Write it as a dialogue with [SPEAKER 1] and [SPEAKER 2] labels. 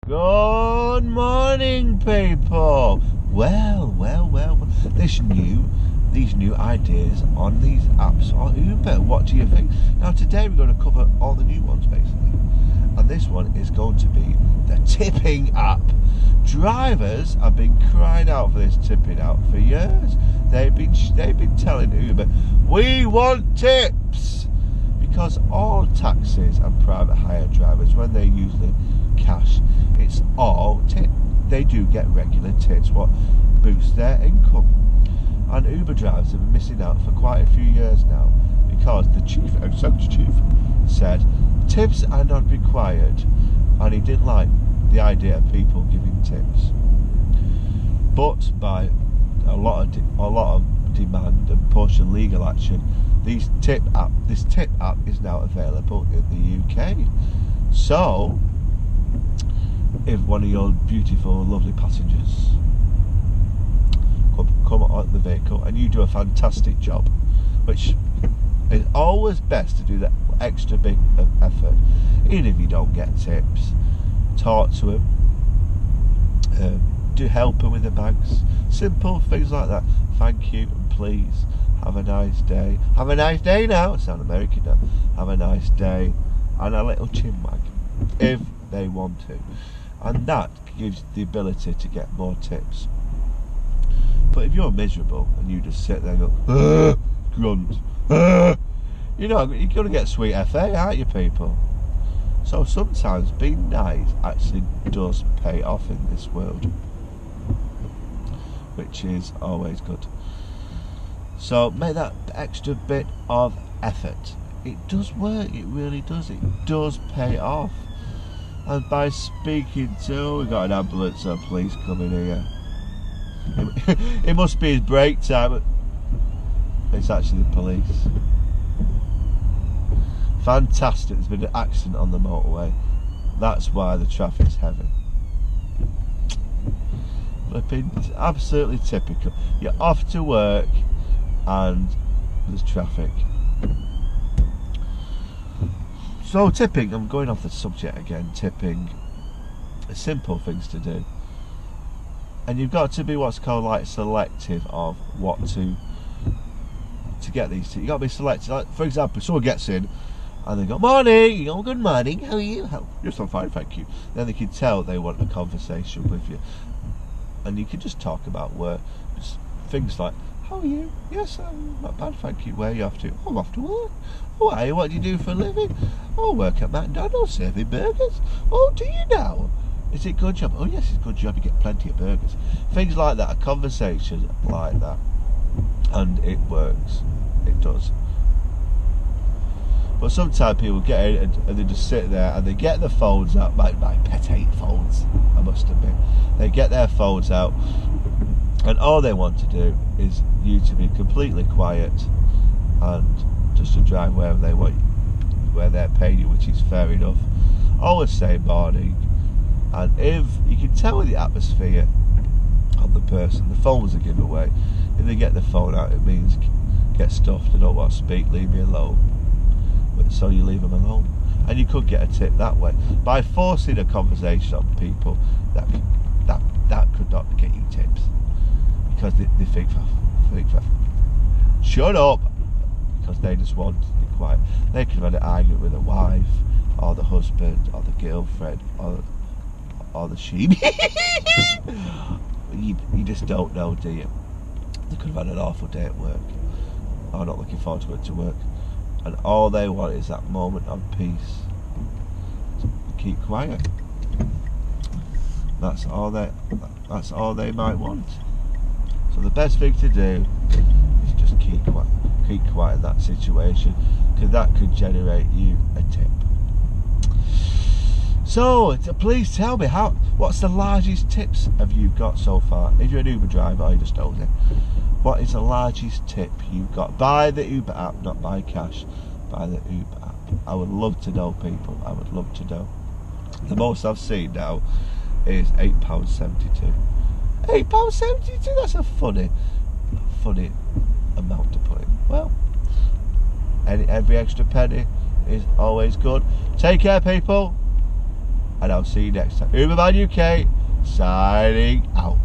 [SPEAKER 1] Good morning, people. Well. These new ideas on these apps on Uber. What do you think? Now, today we're going to cover all the new ones, basically. And this one is going to be the tipping app. Drivers have been crying out for this tipping app for years. They've been telling Uber, we want tips. Because all taxis and private hire drivers, when they're using cash, it's all tip. They do get regular tips, what boosts their income. And Uber drivers have been missing out for quite a few years now because the chief executive said tips are not required, and he didn't like the idea of people giving tips. But by a lot of demand and push and legal action, this tip app is now available in the UK. So, if one of your beautiful, lovely passengers come on the vehicle and you do a fantastic job, which is always best to do that extra big of effort, even if you don't get tips, talk to him, do help him with the bags, simple things like that. Thank you and please. Have a nice day. Have a nice day now. I sound American now. Have a nice day. And a little chin wag if they want to. And that gives the ability to get more tips. But if you're miserable and you just sit there and go, grunt, you're going to get sweet FA, aren't you, people? So sometimes being nice actually does pay off in this world, which is always good. So make that extra bit of effort. It does work, it really does. It does pay off. And by speaking to, we've got an ambulance or police coming here. It must be his break time, but it's actually the police. Fantastic, there's been an accident on the motorway. That's why the traffic's heavy. Flipping, absolutely typical. You're off to work and there's traffic. So tipping, I'm going off the subject again, tipping, simple things to do. And you've got to be what's called like selective of what to get these tips. You've got to be selective. Like, for example, someone gets in and they go, morning, you go, good morning, how are you? Yes, I'm fine, thank you. Then they can tell they want a conversation with you. And you can just talk about work, just things like, how are you? Yes, I'm not bad, thank you. Where are you off to? Oh, I'm off to work. Oh, are you? What do you do for a living? Oh, I work at McDonald's serving burgers. Oh, do you now? Is it a good job? Oh, yes, it's a good job. You get plenty of burgers. Things like that, a conversation like that. And it works. It does. But sometimes people get in and they just sit there and they get their phones out. My pet hate phones, I must admit. They get their phones out and all they want to do is you to be completely quiet and just to drive wherever they want, where they're paying you, which is fair enough. Always say morning. And if you can tell with the atmosphere of the person, the phone's a giveaway. If they get the phone out, it means get stuffed, they don't want to speak, leave me alone. But so you leave them alone. And you could get a tip that way. By forcing a conversation on people, that could not get you tips. Because they think, shut up! Because they just want to be quiet. They could have had an argument with a wife, or the husband, or the girlfriend, or the sheep. you just don't know, do you? They could have had an awful day at work, or not looking forward to going to work, and all they want is that moment of peace. Keep quiet. That's all they might want. So the best thing to do is just keep quiet in that situation, because that could generate you a tip. So, please tell me, what's the largest tips have you got so far? If you're an Uber driver, you just told it. What is the largest tip you've got? By the Uber app, not by cash. By the Uber app. I would love to know, people. I would love to know. The most I've seen now is £8.72. £8.72? That's a funny amount to put in. Well, every extra penny is always good. Take care, people. and I'll see you next time. Uberman UK signing out.